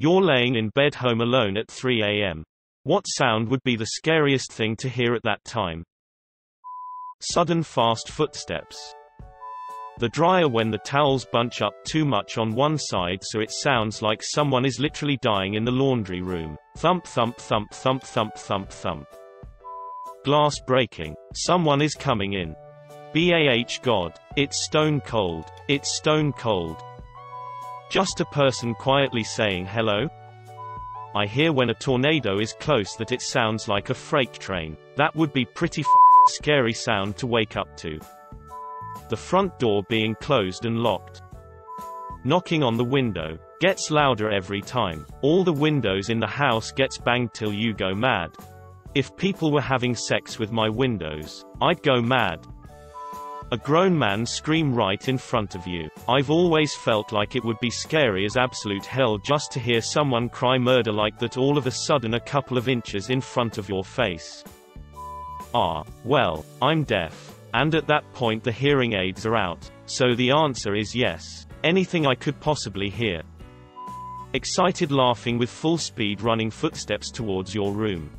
You're laying in bed home alone at 3 a.m. What sound would be the scariest thing to hear at that time? Sudden fast footsteps. The dryer when the towels bunch up too much on one side so it sounds like someone is literally dying in the laundry room. Thump thump thump thump thump thump thump. Glass breaking. Someone is coming in. BAH God. It's stone cold. It's stone cold. Just a person quietly saying hello? I hear when a tornado is close that it sounds like a freight train. That would be pretty scary sound to wake up to. The front door being closed and locked. Knocking on the window. Gets louder every time. All the windows in the house gets banged till you go mad. If people were having sex with my windows, I'd go mad. A grown man scream right in front of you. I've always felt like it would be scary as absolute hell just to hear someone cry murder like that all of a sudden a couple of inches in front of your face. Well, I'm deaf. And at that point the hearing aids are out, so the answer is yes. Anything I could possibly hear. Excited laughing with full speed running footsteps towards your room.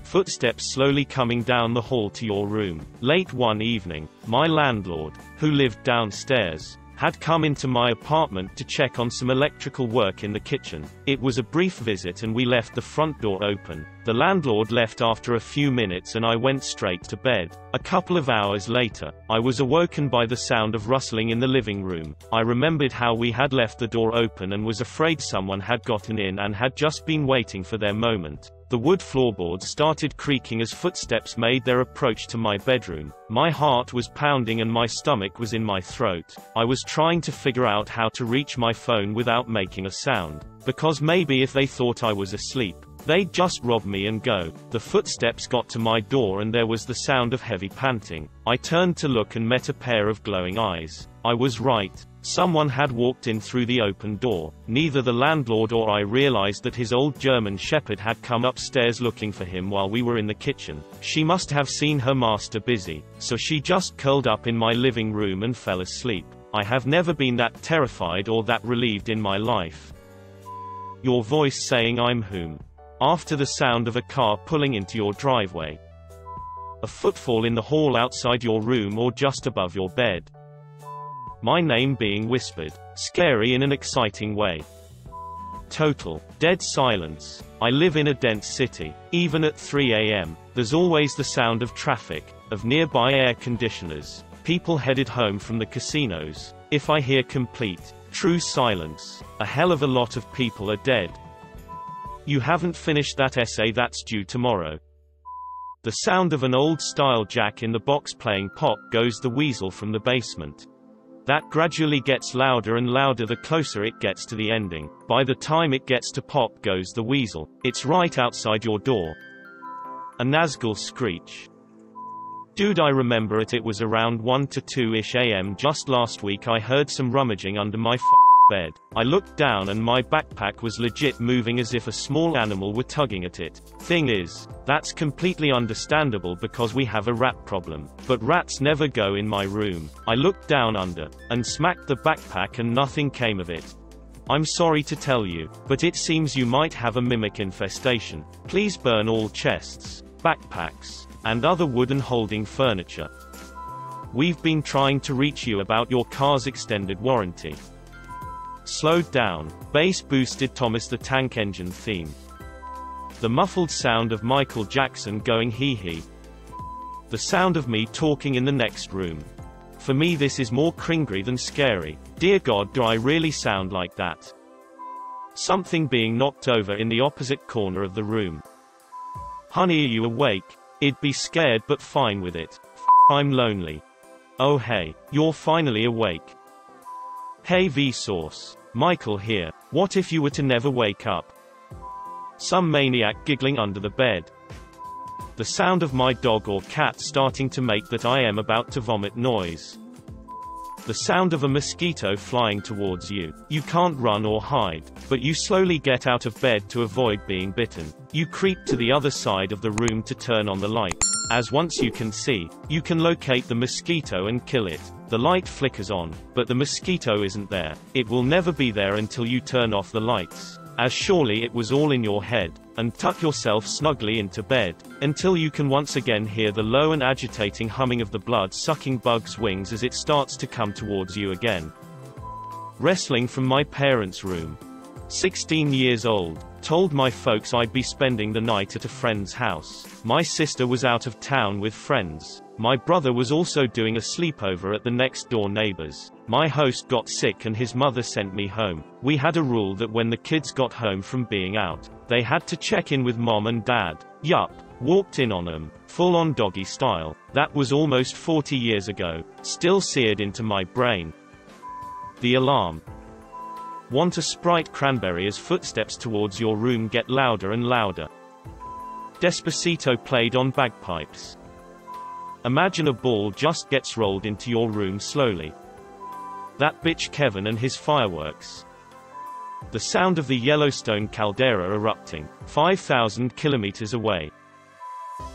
Footsteps slowly coming down the hall to your room. Late one evening, my landlord, who lived downstairs, had come into my apartment to check on some electrical work in the kitchen. It was a brief visit and we left the front door open. The landlord left after a few minutes and I went straight to bed. A couple of hours later, I was awoken by the sound of rustling in the living room. I remembered how we had left the door open and was afraid someone had gotten in and had just been waiting for their moment. The wood floorboards started creaking as footsteps made their approach to my bedroom. My heart was pounding and my stomach was in my throat. I was trying to figure out how to reach my phone without making a sound. Because maybe if they thought I was asleep, they'd just rob me and go. The footsteps got to my door and there was the sound of heavy panting. I turned to look and met a pair of glowing eyes. I was right. Someone had walked in through the open door. Neither the landlord or I realized that his old German shepherd had come upstairs looking for him while we were in the kitchen. She must have seen her master busy, so she just curled up in my living room and fell asleep. I have never been that terrified or that relieved in my life. Your voice saying I'm home. After the sound of a car pulling into your driveway. A footfall in the hall outside your room or just above your bed. My name being whispered. Scary in an exciting way. Total. Dead silence. I live in a dense city. Even at 3 a.m., there's always the sound of traffic, of nearby air conditioners, people headed home from the casinos. If I hear complete, true silence, a hell of a lot of people are dead. You haven't finished that essay, that's due tomorrow. The sound of an old-style Jack-in-the-Box playing Pop Goes the Weasel from the basement. That gradually gets louder and louder the closer it gets to the ending. By the time it gets to Pop Goes the Weasel, it's right outside your door. A Nazgul screech. Dude, I remember it was around 1 to 2-ish a.m. just last week I heard some rummaging under my bed. I looked down and my backpack was legit moving as if a small animal were tugging at it. Thing is, that's completely understandable because we have a rat problem. But rats never go in my room. I looked down under, and smacked the backpack and nothing came of it. I'm sorry to tell you, but it seems you might have a mimic infestation. Please burn all chests, backpacks, and other wooden holding furniture. We've been trying to reach you about your car's extended warranty. Slowed down, bass boosted Thomas the Tank Engine theme. The muffled sound of Michael Jackson going hee hee. The sound of me talking in the next room. For me this is more cringy than scary. Dear God, do I really sound like that? Something being knocked over in the opposite corner of the room. Honey, are you awake? I'd be scared but fine with it. I'm lonely. Oh hey, you're finally awake. Hey Vsauce. Michael here. What if you were to never wake up? Some maniac giggling under the bed. The sound of my dog or cat starting to make that I am about to vomit noise. The sound of a mosquito flying towards you. You can't run or hide, but you slowly get out of bed to avoid being bitten. You creep to the other side of the room to turn on the light. As once you can see, you can locate the mosquito and kill it. The light flickers on, but the mosquito isn't there. It will never be there until you turn off the lights. as surely it was all in your head, and tuck yourself snugly into bed, until you can once again hear the low and agitating humming of the blood-sucking bug's wings as it starts to come towards you again. Wrestling from my parents' room. 16 years old. Told my folks I'd be spending the night at a friend's house. My sister was out of town with friends. My brother was also doing a sleepover at the next-door neighbors. My host got sick and his mother sent me home. We had a rule that when the kids got home from being out, they had to check in with mom and dad. Yup. Walked in on them, full-on doggy style. That was almost 40 years ago. Still seared into my brain. The alarm. Want a Sprite cranberry as footsteps towards your room get louder and louder. Despacito played on bagpipes. Imagine a ball just gets rolled into your room slowly. That bitch Kevin and his fireworks. The sound of the Yellowstone caldera erupting, 5,000 kilometers away.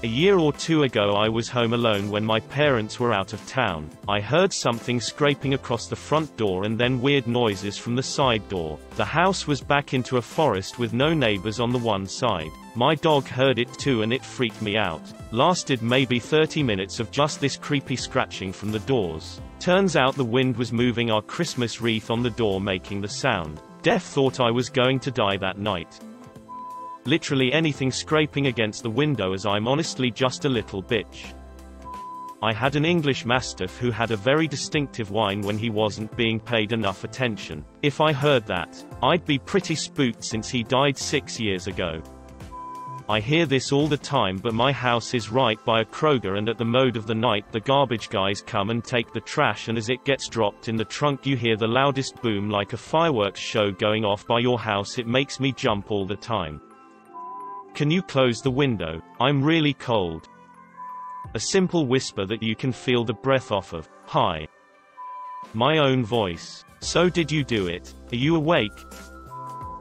A year or two ago I was home alone when my parents were out of town. I heard something scraping across the front door and then weird noises from the side door. The house was back into a forest with no neighbors on the one side. My dog heard it too and it freaked me out. Lasted maybe 30 minutes of just this creepy scratching from the doors. Turns out the wind was moving our Christmas wreath on the door making the sound. Death thought I was going to die that night. Literally anything scraping against the window as I'm honestly just a little bitch. I had an English Mastiff who had a very distinctive whine when he wasn't being paid enough attention. If I heard that, I'd be pretty spooked since he died 6 years ago. I hear this all the time but my house is right by a Kroger and at the mode of the night the garbage guys come and take the trash and as it gets dropped in the trunk you hear the loudest boom like a fireworks show going off by your house. It makes me jump all the time. Can you close the window? I'm really cold. A simple whisper that you can feel the breath off of. Hi. My own voice. So did you do it? Are you awake?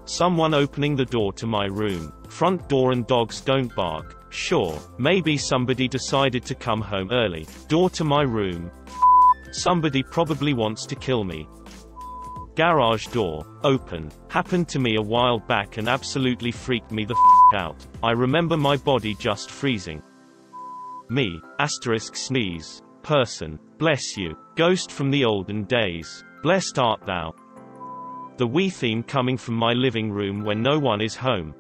Someone opening the door to my room. Front door and dogs don't bark. Sure. Maybe somebody decided to come home early. Door to my room. Somebody probably wants to kill me. Garage door. Open. Happened to me a while back and absolutely freaked me the out. I remember my body just freezing. Me. Asterisk sneeze. Person. Bless you. Ghost from the olden days. Blessed art thou. The Wii theme coming from my living room when no one is home.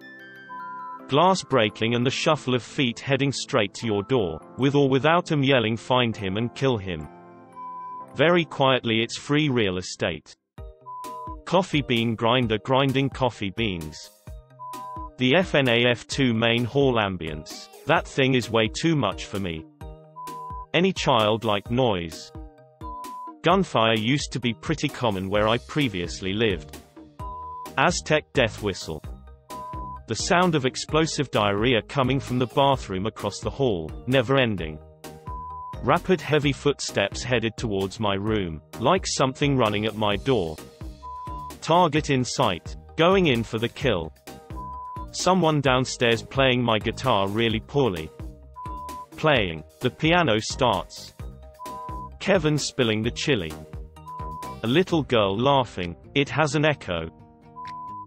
Glass breaking and the shuffle of feet heading straight to your door. With or without 'em yelling find him and kill him. Very quietly it's free real estate. Coffee bean grinder grinding coffee beans. The FNAF2 main hall ambience. That thing is way too much for me. Any childlike noise. Gunfire used to be pretty common where I previously lived. Aztec death whistle. The sound of explosive diarrhea coming from the bathroom across the hall, never ending. Rapid heavy footsteps headed towards my room, like something running at my door. Target in sight. Going in for the kill. Someone downstairs playing my guitar really poorly. Playing. The piano starts. Kevin spilling the chili. A little girl laughing. It has an echo.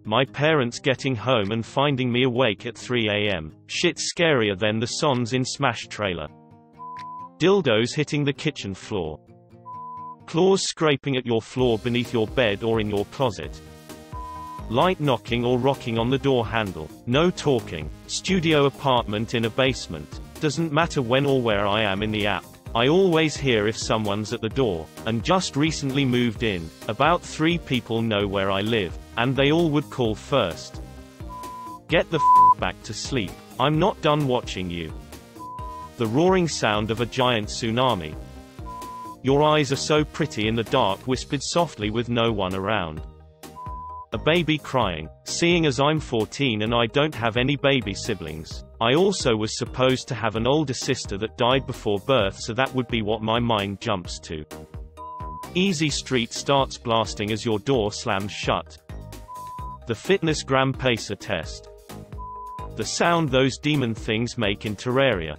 My parents getting home and finding me awake at 3 a.m. Shit scarier than the songs in Smash trailer. Dildos hitting the kitchen floor. Claws scraping at your floor beneath your bed or in your closet. Light knocking or rocking on the door handle. No talking. Studio apartment in a basement. Doesn't matter when or where I am in the app. I always hear if someone's at the door, and just recently moved in. About 3 people know where I live, and they all would call first. Get the back to sleep. I'm not done watching you. The roaring sound of a giant tsunami. Your eyes are so pretty in the dark whispered softly with no one around. A baby crying. Seeing as I'm 14 and I don't have any baby siblings. I also was supposed to have an older sister that died before birth, so that would be what my mind jumps to. Easy Street starts blasting as your door slams shut. The fitness gram pacer test. The sound those demon things make in Terraria.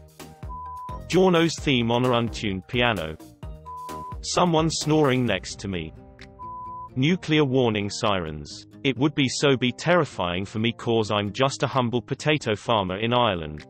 Giorno's theme on an untuned piano. Someone snoring next to me. Nuclear warning sirens. It would be terrifying for me cause I'm just a humble potato farmer in Ireland.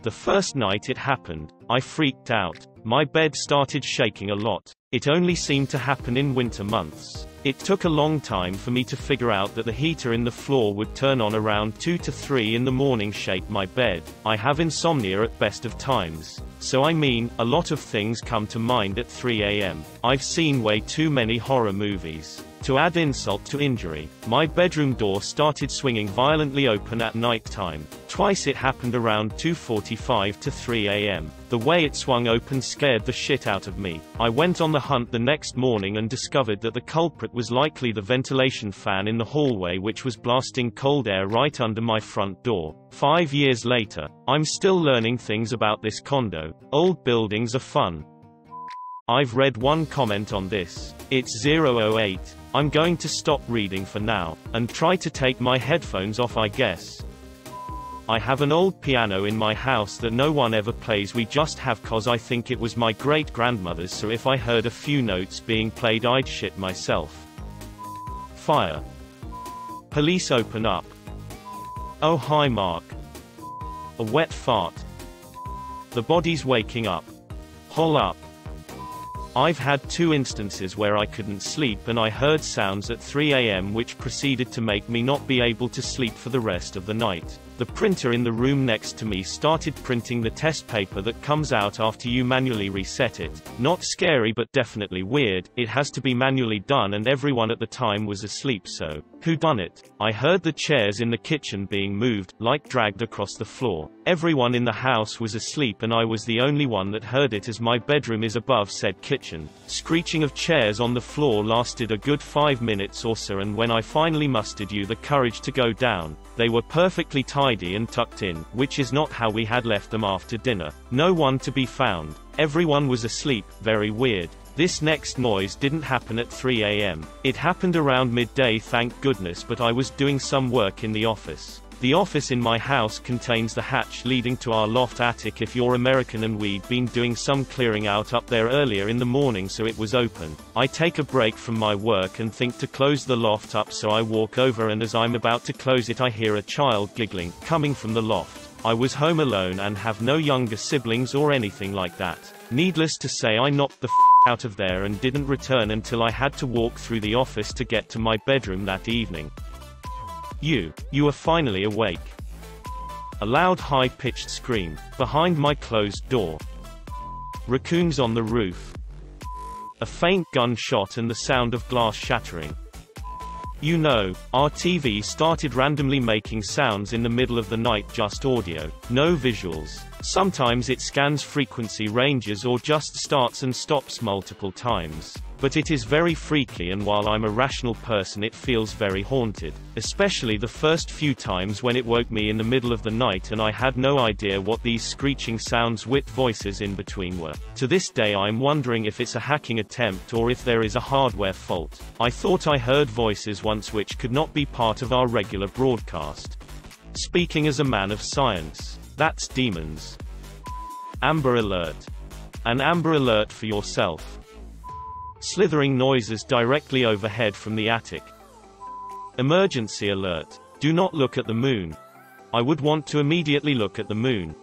The first night it happened, I freaked out. My bed started shaking a lot. It only seemed to happen in winter months. It took a long time for me to figure out that the heater in the floor would turn on around 2 to 3 in the morning. Shake my bed. I have insomnia at best of times. So I mean, a lot of things come to mind at 3 a.m. I've seen way too many horror movies. To add insult to injury, my bedroom door started swinging violently open at night time. Twice it happened around 2:45 to 3 a.m. The way it swung open scared the shit out of me. I went on the hunt the next morning and discovered that the culprit was likely the ventilation fan in the hallway, which was blasting cold air right under my front door. 5 years later, I'm still learning things about this condo. Old buildings are fun. I've read one comment on this. It's 008. I'm going to stop reading for now, and try to take my headphones off, I guess. I have an old piano in my house that no one ever plays. We just have cause I think it was my great-grandmother's, so if I heard a few notes being played I'd shit myself. Fire. Police open up. Oh hi Mark. A wet fart. The body's waking up. Hol up. I've had 2 instances where I couldn't sleep and I heard sounds at 3 a.m. which proceeded to make me not be able to sleep for the rest of the night. The printer in the room next to me started printing the test paper that comes out after you manually reset it. Not scary but definitely weird. It has to be manually done and everyone at the time was asleep, so who done it? I heard the chairs in the kitchen being moved, like dragged across the floor. Everyone in the house was asleep and I was the only one that heard it as my bedroom is above said kitchen. Screeching of chairs on the floor lasted a good 5 minutes or so, and when I finally mustered the courage to go down, they were perfectly tidy and tucked in, which is not how we had left them after dinner. No one to be found. Everyone was asleep. Very weird. This next noise didn't happen at 3 a.m. It happened around midday, thank goodness, but I was doing some work in the office. The office in my house contains the hatch leading to our loft attic if you're American, and we'd been doing some clearing out up there earlier in the morning, so it was open. I take a break from my work and think to close the loft up, so I walk over and as I'm about to close it I hear a child giggling, coming from the loft. I was home alone and have no younger siblings or anything like that. Needless to say I knocked the out of there and didn't return until I had to walk through the office to get to my bedroom that evening. You are finally awake. A loud high-pitched scream, behind my closed door. Raccoons on the roof. A faint gunshot and the sound of glass shattering. Our TV started randomly making sounds in the middle of the night, just audio, no visuals. Sometimes it scans frequency ranges or just starts and stops multiple times. But it is very freaky, and while I'm a rational person it feels very haunted. Especially the first few times when it woke me in the middle of the night and I had no idea what these screeching sounds with voices in between were. To this day I'm wondering if it's a hacking attempt or if there is a hardware fault. I thought I heard voices once which could not be part of our regular broadcast. Speaking as a man of science. That's demons. Amber Alert. An Amber Alert for yourself. Slithering noises directly overhead from the attic. Emergency alert. Do not look at the moon. I would want to immediately look at the moon.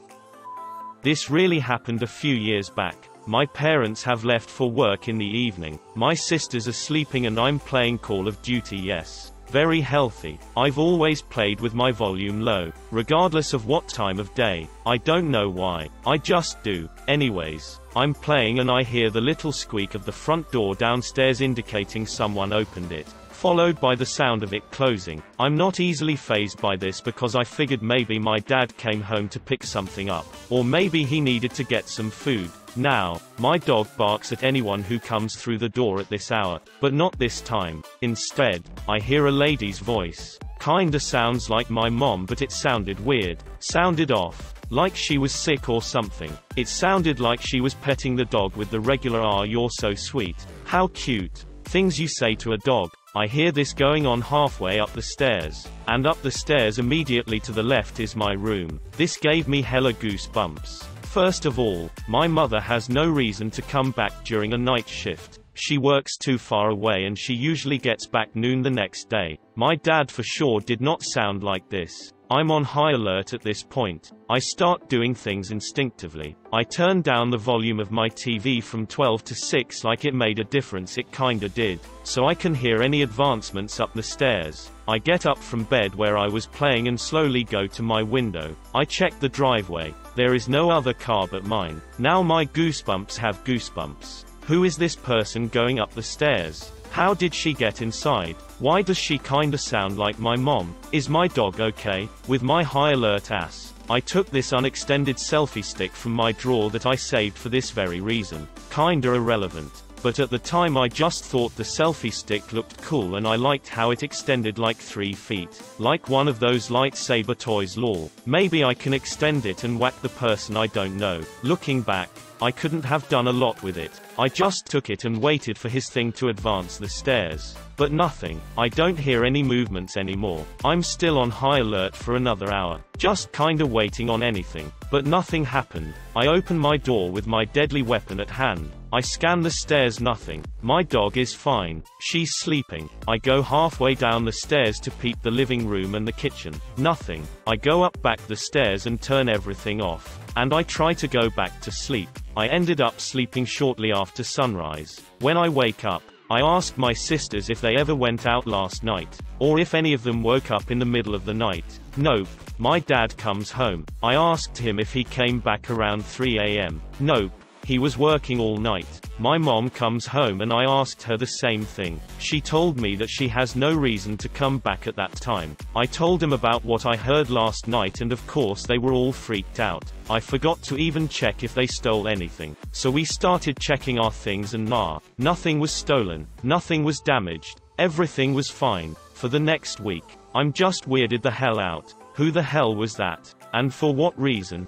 This really happened a few years back. My parents have left for work in the evening. My sisters are sleeping and I'm playing Call of Duty. Yes. Very healthy. I've always played with my volume low, regardless of what time of day. I don't know why. I just do. Anyways, I'm playing and I hear the little squeak of the front door downstairs indicating someone opened it, followed by the sound of it closing. I'm not easily fazed by this because I figured maybe my dad came home to pick something up, or maybe he needed to get some food. Now, my dog barks at anyone who comes through the door at this hour, but not this time. Instead, I hear a lady's voice. Kinda sounds like my mom, but it sounded weird. Sounded off. Like she was sick or something. It sounded like she was petting the dog with the regular "Ah, you're so sweet. How cute." Things you say to a dog. I hear this going on halfway up the stairs. And up the stairs immediately to the left is my room. This gave me hella goosebumps. First of all, my mother has no reason to come back during a night shift. She works too far away and she usually gets back noon the next day. My dad for sure did not sound like this. I'm on high alert at this point. I start doing things instinctively. I turn down the volume of my TV from 12 to 6 like it made a difference. It kinda did. So I can hear any advancements up the stairs. I get up from bed where I was playing and slowly go to my window. I check the driveway. There is no other car but mine. Now my goosebumps have goosebumps. Who is this person going up the stairs? How did she get inside? Why does she kinda sound like my mom? Is my dog okay? With my high alert ass, I took this unextended selfie stick from my drawer that I saved for this very reason. Kinda irrelevant. But at the time I just thought the selfie stick looked cool and I liked how it extended like 3 feet. Like one of those lightsaber toys lol. Maybe I can extend it and whack the person I don't know. Looking back, I couldn't have done a lot with it. I just took it and waited for his thing to advance the stairs. But nothing. I don't hear any movements anymore. I'm still on high alert for another hour. Just kinda waiting on anything. But nothing happened. I open my door with my deadly weapon at hand. I scan the stairs, nothing. My dog is fine. She's sleeping. I go halfway down the stairs to peep the living room and the kitchen. Nothing. I go up back the stairs and turn everything off. And I try to go back to sleep. I ended up sleeping shortly after sunrise. When I wake up, I ask my sisters if they ever went out last night, or if any of them woke up in the middle of the night. Nope. My dad comes home. I asked him if he came back around 3 a.m. Nope. He was working all night. My mom comes home and I asked her the same thing. She told me that she has no reason to come back at that time. I told him about what I heard last night and of course they were all freaked out. I forgot to even check if they stole anything. So we started checking our things and nah. Nothing was stolen. Nothing was damaged. Everything was fine. For the next week, I'm just weirded the hell out. Who the hell was that? And for what reason?